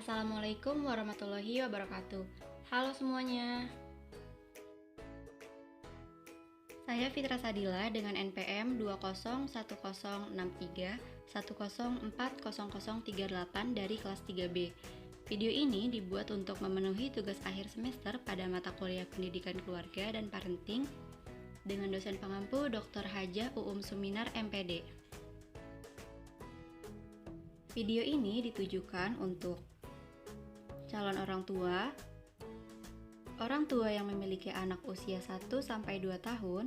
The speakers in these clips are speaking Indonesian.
Assalamualaikum warahmatullahi wabarakatuh. Halo semuanya. Saya Fitra Sadila dengan NPM 2010631040038 dari kelas 3B. Video ini dibuat untuk memenuhi tugas akhir semester pada mata kuliah Pendidikan Keluarga dan Parenting dengan dosen pengampu Dr. Hajah Uum Suminar MPD. Video ini ditujukan untuk calon orang tua yang memiliki anak usia 1-2 tahun,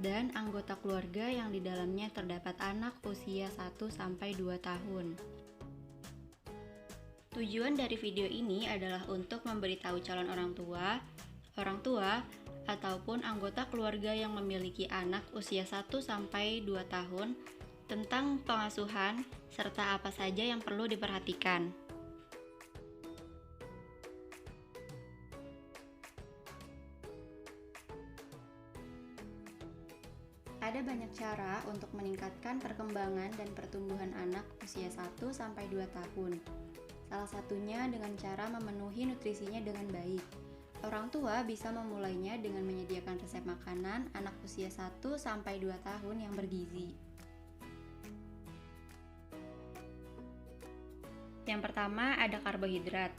dan anggota keluarga yang di dalamnya terdapat anak usia 1-2 tahun. Tujuan dari video ini adalah untuk memberitahu calon orang tua, ataupun anggota keluarga yang memiliki anak usia 1-2 tahun tentang pengasuhan serta apa saja yang perlu diperhatikan. Ada banyak cara untuk meningkatkan perkembangan dan pertumbuhan anak usia 1-2 tahun. Salah satunya dengan cara memenuhi nutrisinya dengan baik. Orang tua bisa memulainya dengan menyediakan resep makanan anak usia 1-2 tahun yang bergizi. Yang pertama ada karbohidrat.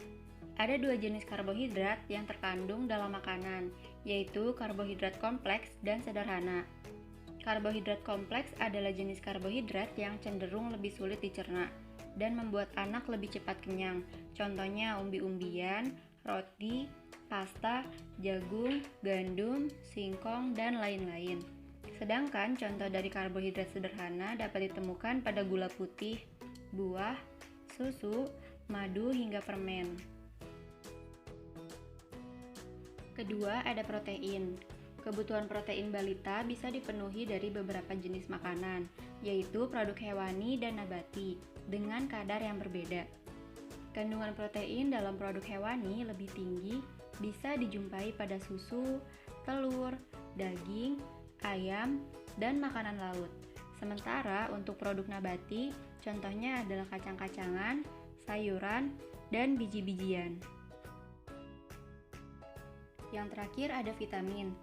Ada dua jenis karbohidrat yang terkandung dalam makanan, yaitu karbohidrat kompleks dan sederhana. Karbohidrat kompleks adalah jenis karbohidrat yang cenderung lebih sulit dicerna dan membuat anak lebih cepat kenyang. Contohnya umbi-umbian, roti, pasta, jagung, gandum, singkong, dan lain-lain. Sedangkan contoh dari karbohidrat sederhana dapat ditemukan pada gula putih, buah, susu, madu, hingga permen. Kedua, ada protein. Kebutuhan protein balita bisa dipenuhi dari beberapa jenis makanan, yaitu produk hewani dan nabati, dengan kadar yang berbeda. Kandungan protein dalam produk hewani lebih tinggi, bisa dijumpai pada susu, telur, daging, ayam, dan makanan laut. Sementara untuk produk nabati, contohnya adalah kacang-kacangan, sayuran, dan biji-bijian. Yang terakhir ada vitamin.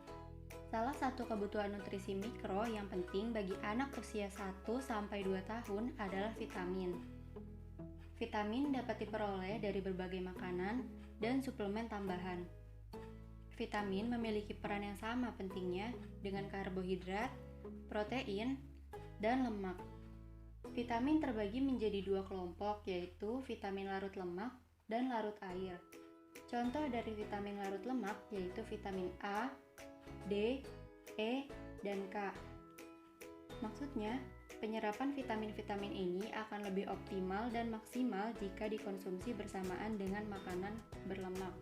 Salah satu kebutuhan nutrisi mikro yang penting bagi anak usia 1-2 tahun adalah vitamin. Vitamin dapat diperoleh dari berbagai makanan dan suplemen tambahan. Vitamin memiliki peran yang sama pentingnya dengan karbohidrat, protein, dan lemak. Vitamin terbagi menjadi dua kelompok, yaitu vitamin larut lemak dan larut air. Contoh dari vitamin larut lemak yaitu vitamin A, D, E, dan K. Maksudnya, penyerapan vitamin-vitamin ini akan lebih optimal dan maksimal jika dikonsumsi bersamaan dengan makanan berlemak.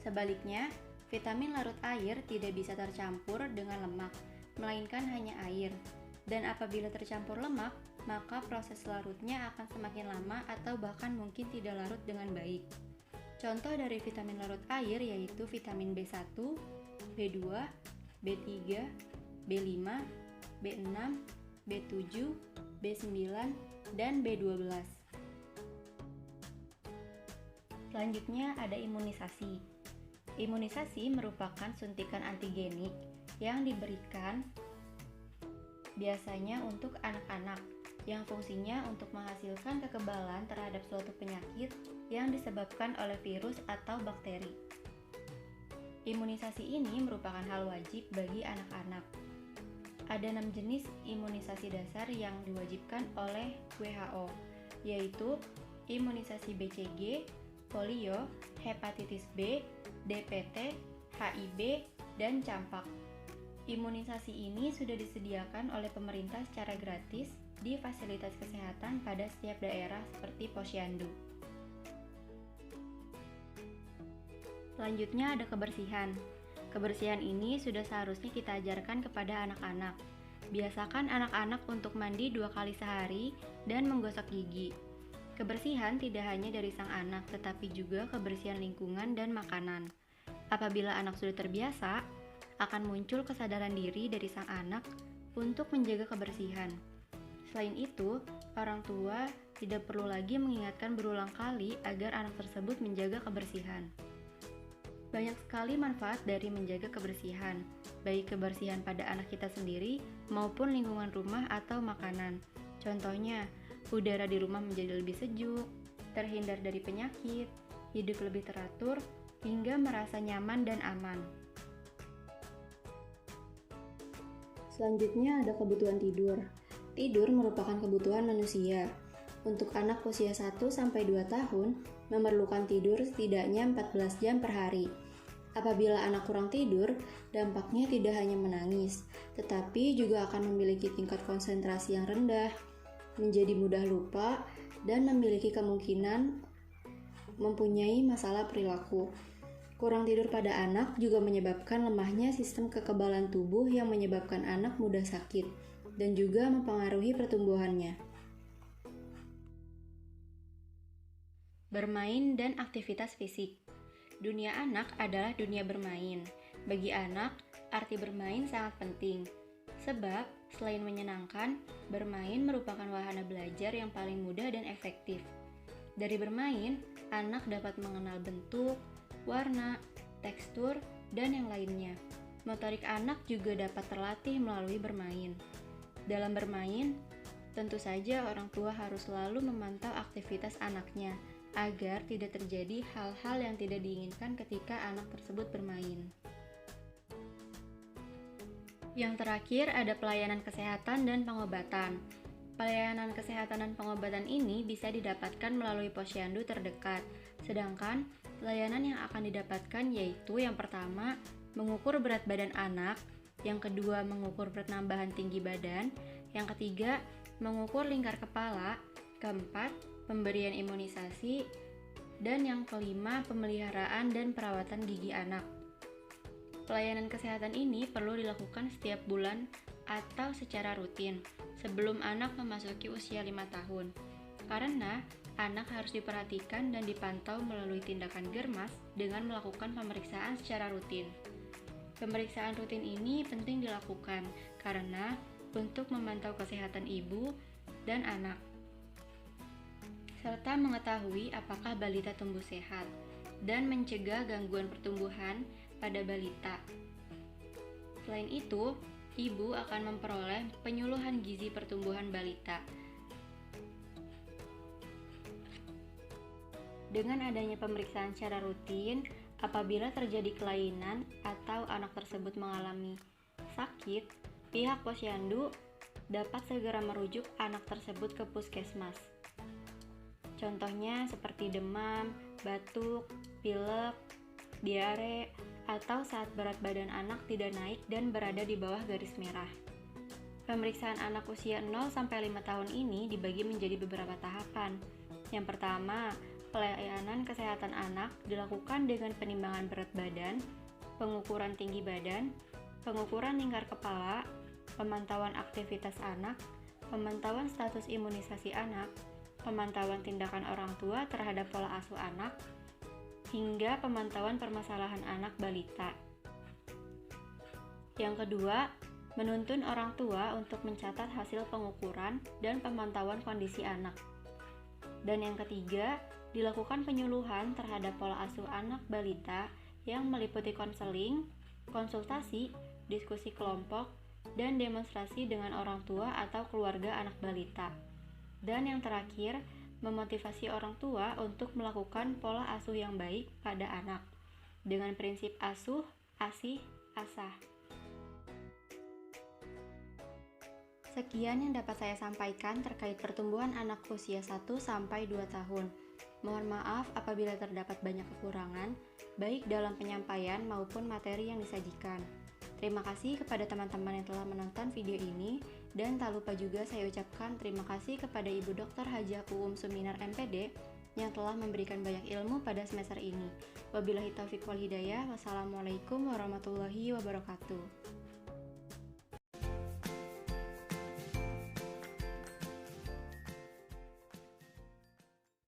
Sebaliknya, vitamin larut air tidak bisa tercampur dengan lemak, melainkan hanya air. Dan apabila tercampur lemak, maka proses larutnya akan semakin lama atau bahkan mungkin tidak larut dengan baik. Contoh dari vitamin larut air yaitu vitamin B1, B2, B3, B5, B6, B7, B9, dan B12. Selanjutnya ada imunisasi. Imunisasi merupakan suntikan antigenik yang diberikan biasanya untuk anak-anak yang fungsinya untuk menghasilkan kekebalan terhadap suatu penyakit yang disebabkan oleh virus atau bakteri. Imunisasi ini merupakan hal wajib bagi anak-anak. Ada 6 jenis imunisasi dasar yang diwajibkan oleh WHO, yaitu imunisasi BCG, polio, hepatitis B, DPT, HIV, dan campak. Imunisasi ini sudah disediakan oleh pemerintah secara gratis di fasilitas kesehatan pada setiap daerah seperti posyandu. Selanjutnya ada kebersihan. Kebersihan ini sudah seharusnya kita ajarkan kepada anak-anak. Biasakan anak-anak untuk mandi 2 kali sehari dan menggosok gigi. Kebersihan tidak hanya dari sang anak, tetapi juga kebersihan lingkungan dan makanan. Apabila anak sudah terbiasa, akan muncul kesadaran diri dari sang anak untuk menjaga kebersihan. Selain itu, orang tua tidak perlu lagi mengingatkan berulang kali agar anak tersebut menjaga kebersihan. Banyak sekali manfaat dari menjaga kebersihan, baik kebersihan pada anak kita sendiri maupun lingkungan rumah atau makanan. Contohnya, udara di rumah menjadi lebih sejuk, terhindar dari penyakit, hidup lebih teratur, hingga merasa nyaman dan aman. Selanjutnya ada kebutuhan tidur. Tidur merupakan kebutuhan manusia. Untuk anak usia 1-2 tahun, memerlukan tidur setidaknya 14 jam per hari. Apabila anak kurang tidur, dampaknya tidak hanya menangis, tetapi juga akan memiliki tingkat konsentrasi yang rendah, menjadi mudah lupa, dan memiliki kemungkinan mempunyai masalah perilaku. Kurang tidur pada anak juga menyebabkan lemahnya sistem kekebalan tubuh yang menyebabkan anak mudah sakit, dan juga mempengaruhi pertumbuhannya. Bermain dan aktivitas fisik. Dunia anak adalah dunia bermain. Bagi anak, arti bermain sangat penting. Sebab, selain menyenangkan, bermain merupakan wahana belajar yang paling mudah dan efektif. Dari bermain, anak dapat mengenal bentuk, warna, tekstur, dan yang lainnya. Motorik anak juga dapat terlatih melalui bermain. Dalam bermain, tentu saja orang tua harus selalu memantau aktivitas anaknya, agar tidak terjadi hal-hal yang tidak diinginkan ketika anak tersebut bermain. Yang terakhir ada pelayanan kesehatan dan pengobatan. Pelayanan kesehatan dan pengobatan ini bisa didapatkan melalui posyandu terdekat, sedangkan pelayanan yang akan didapatkan yaitu yang pertama, mengukur berat badan anak, yang kedua, mengukur penambahan tinggi badan, yang ketiga, mengukur lingkar kepala, keempat, pemberian imunisasi, dan yang kelima, pemeliharaan dan perawatan gigi anak. Pelayanan kesehatan ini perlu dilakukan setiap bulan atau secara rutin sebelum anak memasuki usia 5 tahun, karena anak harus diperhatikan dan dipantau melalui tindakan germas dengan melakukan pemeriksaan secara rutin. Pemeriksaan rutin ini penting dilakukan karena untuk memantau kesehatan ibu dan anak, serta mengetahui apakah balita tumbuh sehat, dan mencegah gangguan pertumbuhan pada balita. Selain itu, ibu akan memperoleh penyuluhan gizi pertumbuhan balita. Dengan adanya pemeriksaan secara rutin, apabila terjadi kelainan atau anak tersebut mengalami sakit, pihak posyandu dapat segera merujuk anak tersebut ke puskesmas. Contohnya seperti demam, batuk, pilek, diare, atau saat berat badan anak tidak naik dan berada di bawah garis merah. Pemeriksaan anak usia 0-5 tahun ini dibagi menjadi beberapa tahapan. Yang pertama, pelayanan kesehatan anak dilakukan dengan penimbangan berat badan, pengukuran tinggi badan, pengukuran lingkar kepala, pemantauan aktivitas anak, pemantauan status imunisasi anak, pemantauan tindakan orang tua terhadap pola asuh anak, hingga pemantauan permasalahan anak balita. Yang kedua, menuntun orang tua untuk mencatat hasil pengukuran dan pemantauan kondisi anak. Dan yang ketiga, dilakukan penyuluhan terhadap pola asuh anak balita yang meliputi konseling, konsultasi, diskusi kelompok, dan demonstrasi dengan orang tua atau keluarga anak balita. Dan yang terakhir, memotivasi orang tua untuk melakukan pola asuh yang baik pada anak dengan prinsip asuh, asih, asah. Sekian yang dapat saya sampaikan terkait pertumbuhan anak usia 1-2 tahun. Mohon maaf apabila terdapat banyak kekurangan, baik dalam penyampaian maupun materi yang disajikan. Terima kasih kepada teman-teman yang telah menonton video ini, dan tak lupa juga saya ucapkan terima kasih kepada Ibu Dr. Hajah Uum Suminar MPD yang telah memberikan banyak ilmu pada semester ini. Wabillahi taufiq wal hidayah. Wassalamualaikum warahmatullahi wabarakatuh.